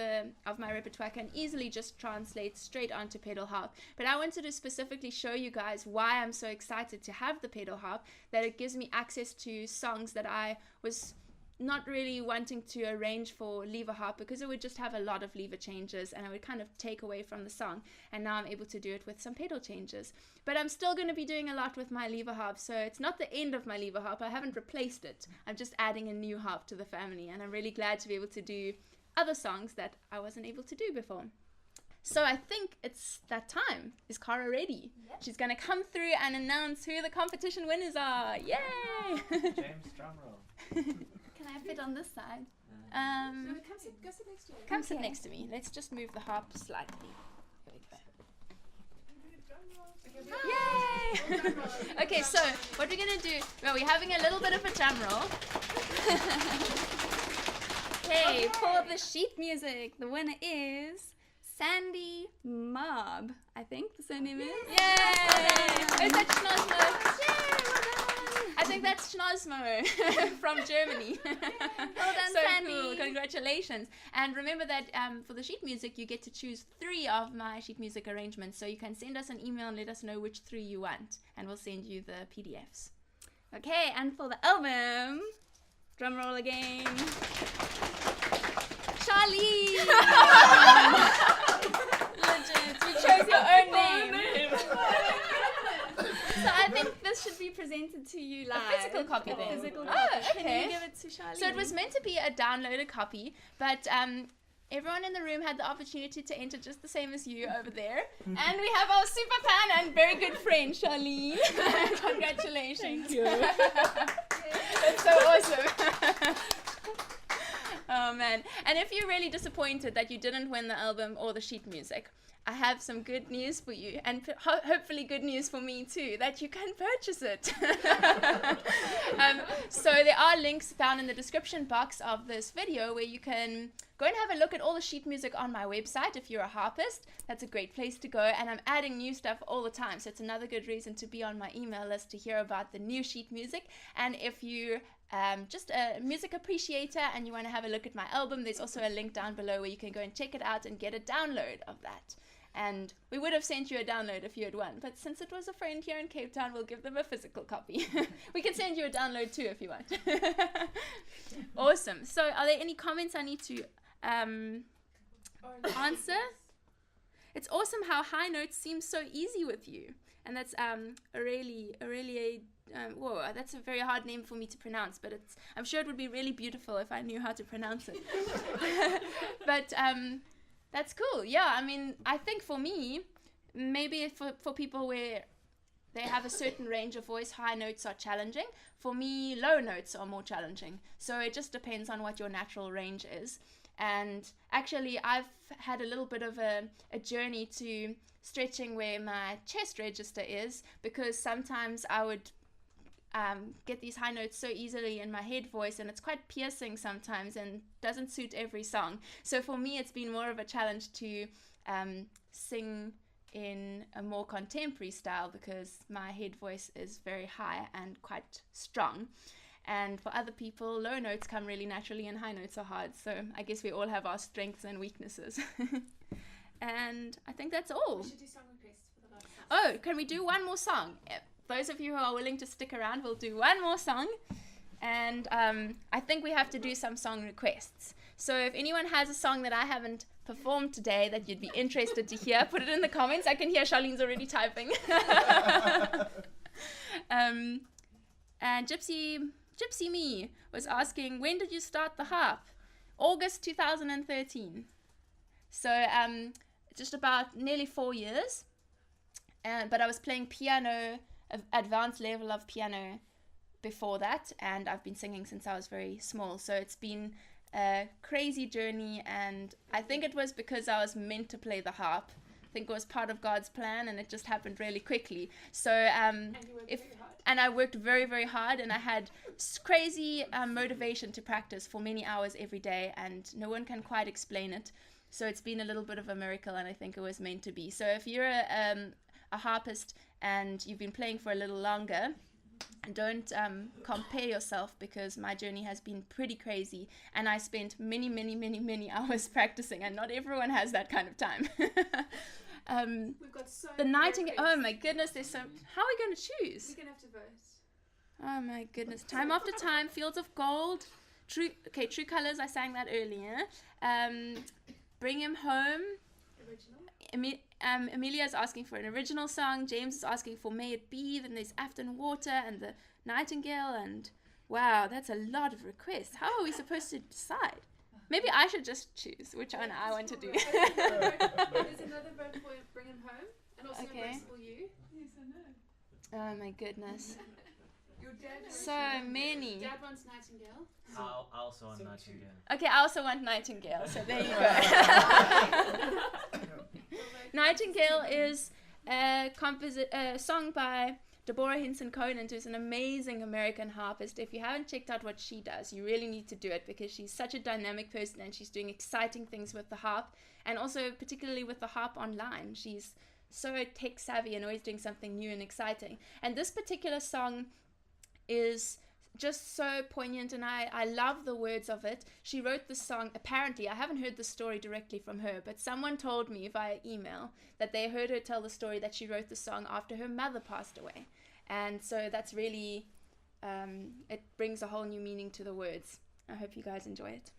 my repertoire can easily just translate straight onto pedal harp. But I wanted to specifically show you guys why I'm so excited to have the pedal harp, that it gives me access to songs that I was not really wanting to arrange for lever harp, because it would just have a lot of lever changes and it would kind of take away from the song. And now I'm able to do it with some pedal changes. But I'm still going to be doing a lot with my lever harp, so it's not the end of my lever harp. I haven't replaced it. I'm just adding a new harp to the family, and I'm really glad to be able to do other songs that I wasn't able to do before. So I think it's that time. Is Cara ready? Yep. She's going to come through and announce who the competition winners are. Yay! James, drum roll. Can I fit on this side? Go sit next to you. Come sit next to me. Let's just move the harp slightly. Here we go. Yay! Okay, so what we're going to do, well, we're having a little bit of a drum roll. Okay, for the sheet music, the winner is Sandy Mob, I think the surname is. Yay! Oh, is that Schnozmo? Yay, well done! I think that's Schnozmo from Germany. Well done, So Sandy. cool, congratulations. And remember that for the sheet music, you get to choose 3 of my sheet music arrangements. So you can send us an email and let us know which 3 you want, and we'll send you the PDFs. Okay, and for the album, drum roll again. Charlie! Legit, you chose your own name. So I think this should be presented to you live. A physical copy A then. physical Oh, copy. okay. Can you give it to Charlie? So it was meant to be a downloaded copy, but everyone in the room had the opportunity to enter just the same as you over there. And we have our super fan and very good friend, Charlene. Congratulations. Thank you. That's so awesome. Oh man. And if you're really disappointed that you didn't win the album or the sheet music, I have some good news for you, and hopefully good news for me too, that you can purchase it. So there are links down in the description box of this video where you can go and have a look at all the sheet music on my website. If you're a harpist, that's a great place to go, and I'm adding new stuff all the time, so it's another good reason to be on my email list to hear about the new sheet music. And if you just a music appreciator and you want to have a look at my album, there's also a link down below where you can go and check it out and get a download of that. And we would have sent you a download if you had won, but since it was a friend here in Cape Town, we'll give them a physical copy. We can send you a download too if you want. Awesome. So are there any comments I need to answer? It's awesome how high notes seem so easy with you. And that's whoa, that's a very hard name for me to pronounce, but I'm sure it would be really beautiful if I knew how to pronounce it. But that's cool. Yeah, I mean, I think for me, maybe for people where they have a certain range of voice, high notes are challenging. For me, low notes are more challenging. So it just depends on what your natural range is. And actually, I've had a little bit of a journey to stretching where my chest register is, because sometimes I would get these high notes so easily in my head voice, and it's quite piercing sometimes and doesn't suit every song. So for me, it's been more of a challenge to sing in a more contemporary style, because my head voice is very high and quite strong. And for other people, low notes come really naturally and high notes are hard. So I guess we all have our strengths and weaknesses. And I think that's all. We should do song requests for the last song. Oh, can we do one more song? Those of you who are willing to stick around, we'll do one more song. And I think we have to do some song requests. So if anyone has a song that I haven't performed today that you'd be interested to hear, put it in the comments. I can hear Charlene's already typing. And Gypsy Me was asking, when did you start the harp? August 2013. So just about nearly 4 years. But I was playing piano, advanced level of piano before that, and I've been singing since I was very small. So it's been a crazy journey, and I think it was because I was meant to play the harp. I think it was part of God's plan, and it just happened really quickly. So And you worked if very hard. and I worked very, very hard, and I had crazy motivation to practice for many hours every day, and no one can quite explain it. So it's been a little bit of a miracle, and I think it was meant to be. So if you're a harpist and you've been playing for a little longer, don't compare yourself, because my journey has been pretty crazy, and I spent many, many, many, many hours practicing, and not everyone has that kind of time. We've got so The many Nightingale. requests. Oh my goodness, there's so. How are we going to choose? We're going to have to vote. Oh my goodness. Time After Time, Fields of Gold, True Colors, I sang that earlier. Bring Him Home. Original. Amelia's asking for an original song. James is asking for May It Be. Then there's Afton Water and the Nightingale. And wow, that's a lot of requests. How are we supposed to decide? Maybe I should just choose which one I want to do. There's another vote for Bring Him Home, and also Okay. Embraceable You. Yes, I know. Oh my goodness. Your dad So many. Dad wants Nightingale. I'll also on Nightingale. Okay, I also want Nightingale, so there you go. Nightingale is a song by Deborah Hinson Conant, who's an amazing American harpist. If you haven't checked out what she does, you really need to do it, because she's such a dynamic person, and she's doing exciting things with the harp, and also particularly with the harp online. She's so tech savvy and always doing something new and exciting. And this particular song is just so poignant, and I love the words of it. She wrote this song, apparently, I haven't heard the story directly from her, but someone told me via email that they heard her tell the story that she wrote the song after her mother passed away. And so that's really, it brings a whole new meaning to the words. I hope you guys enjoy it.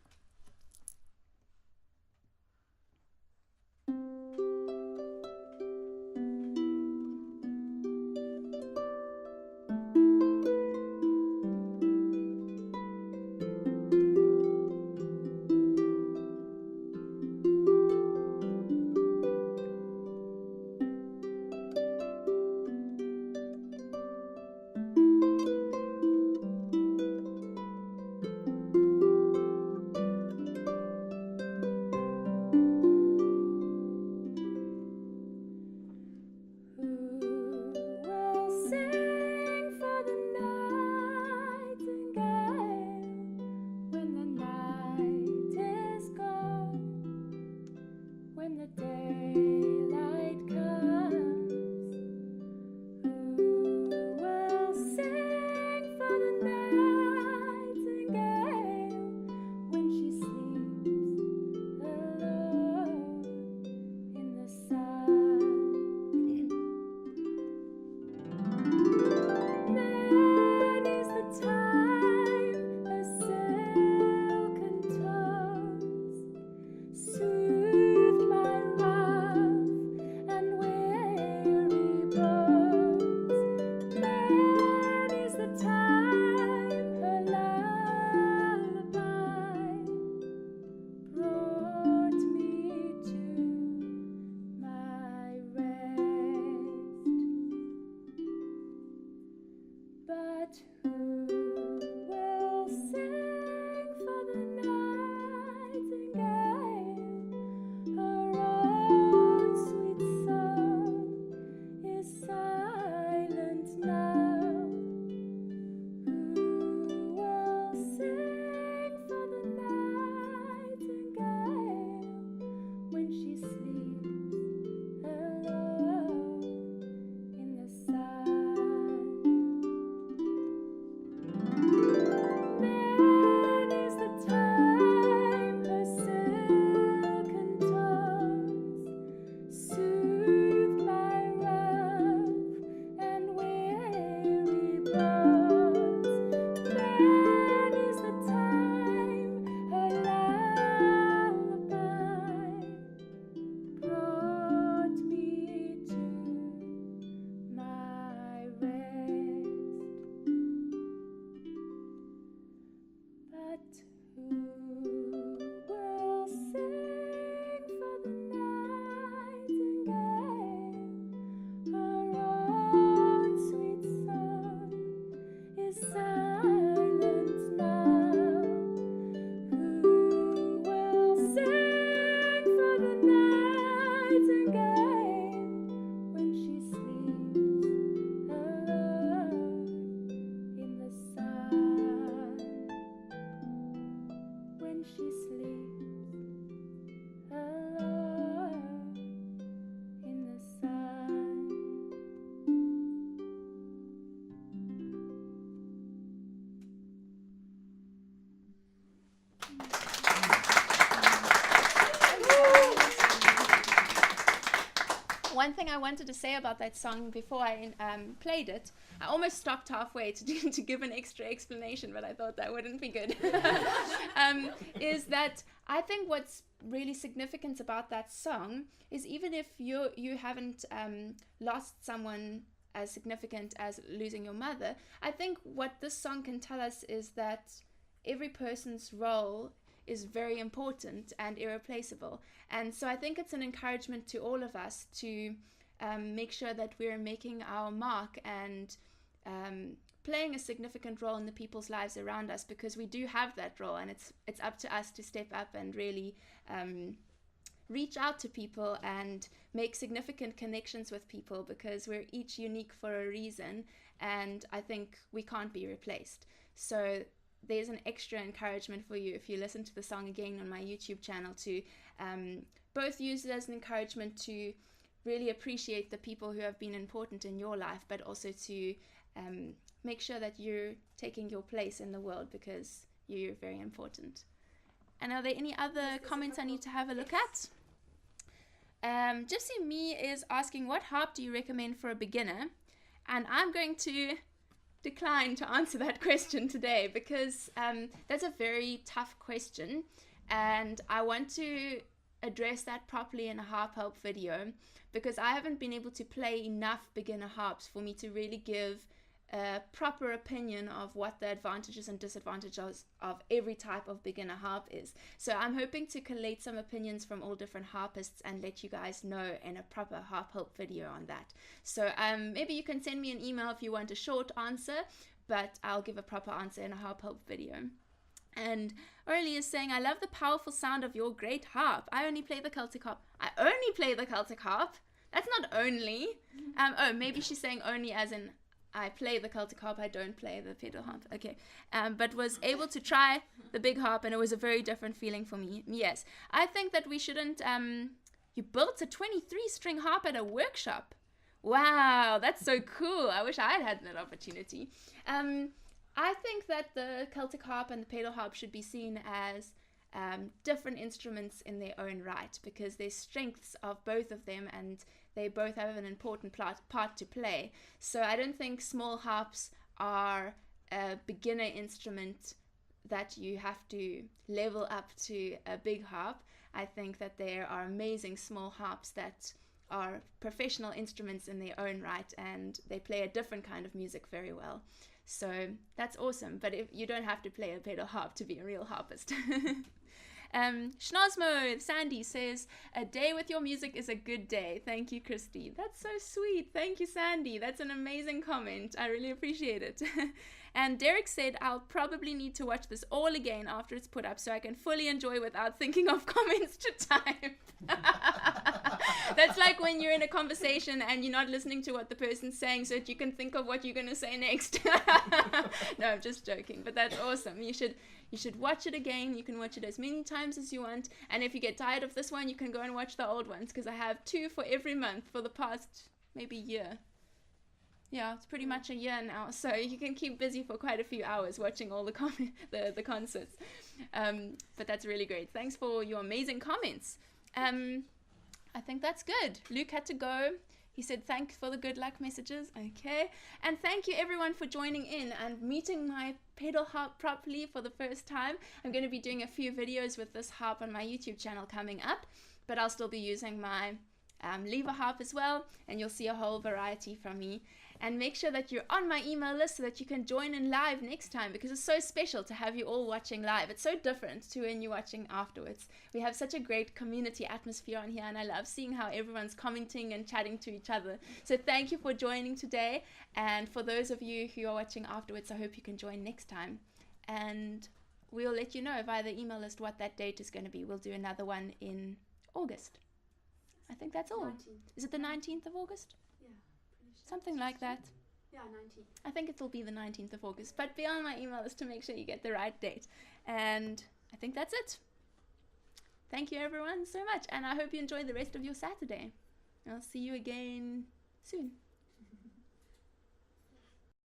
one thing I wanted to say about that song before I played it, I almost stopped halfway to give an extra explanation, but I thought that wouldn't be good, is that I think what's really significant about that song is even if you haven't lost someone as significant as losing your mother, I think what this song can tell us is that every person's role is very important and irreplaceable. And so I think it's an encouragement to all of us to make sure that we're making our mark and playing a significant role in the people's lives around us, because we do have that role, and it's up to us to step up and really reach out to people and make significant connections with people, because we're each unique for a reason, and I think we can't be replaced. So there's an extra encouragement for you if you listen to the song again on my YouTube channel to both use it as an encouragement to really appreciate the people who have been important in your life, but also to make sure that you're taking your place in the world, because you're very important. And are there any other comments I need to have a look at? Gypsy Me is asking, what harp do you recommend for a beginner? And I'm going to decline to answer that question today, because that's a very tough question, and I want to address that properly in a harp help video, because I haven't been able to play enough beginner harps for me to really give a proper opinion of what the advantages and disadvantages of every type of beginner harp is. So I'm hoping to collate some opinions from all different harpists and let you guys know in a proper harp help video on that. So maybe you can send me an email if you want a short answer, but I'll give a proper answer in a harp help video. And Orly is saying, I love the powerful sound of your great harp. I only play the Celtic harp. I only play the Celtic harp? That's not only. Oh, maybe she's saying only as in I play the Celtic harp, I don't play the pedal harp. Okay. But was able to try the big harp, and it was a very different feeling for me. Yes. I think that we shouldn't... you built a 23-string harp at a workshop. Wow, that's so cool. I wish I had had that opportunity. I think that the Celtic harp and the pedal harp should be seen as different instruments in their own right, because there's strengths of both of them and they both have an important part to play. So I don't think small harps are a beginner instrument that you have to level up to a big harp. I think that there are amazing small harps that are professional instruments in their own right, and they play a different kind of music very well. So that's awesome, but if you don't have to play a pedal harp to be a real harpist. Schnozmo Sandy says, a day with your music is a good day. Thank you, Christy. That's so sweet. Thank you, Sandy. That's an amazing comment. I really appreciate it. And Derek said, I'll probably need to watch this all again after it's put up so I can fully enjoy without thinking of comments to type. That's like when you're in a conversation and you're not listening to what the person's saying so that you can think of what you're going to say next. No, I'm just joking, but that's awesome. You should watch it again. You can watch it as many times as you want, and if you get tired of this one, you can go and watch the old ones, because I have 2 for every month for the past maybe year. Yeah, it's pretty much a year now, so you can keep busy for quite a few hours watching all the concerts. But that's really great. Thanks for your amazing comments. I think that's good. Luke had to go. He said, thanks for the good luck messages. Okay. And thank you everyone for joining in and meeting my pedal harp properly for the first time. I'm going to be doing a few videos with this harp on my YouTube channel coming up, but I'll still be using my lever harp as well, and you'll see a whole variety from me. And make sure that you're on my email list so that you can join in live next time, because it's so special to have you all watching live. It's so different to when you're watching afterwards. We have such a great community atmosphere on here, and I love seeing how everyone's commenting and chatting to each other. So thank you for joining today, and for those of you who are watching afterwards, I hope you can join next time. And we'll let you know via the email list what that date is going to be. We'll do another one in August. I think that's all. 19th. Is it the 19th of August? Something like that. Yeah, 19th. I think it'll be the 19th of August, but be on my email list to make sure you get the right date. And I think that's it. Thank you everyone so much, and I hope you enjoy the rest of your Saturday. I'll see you again soon.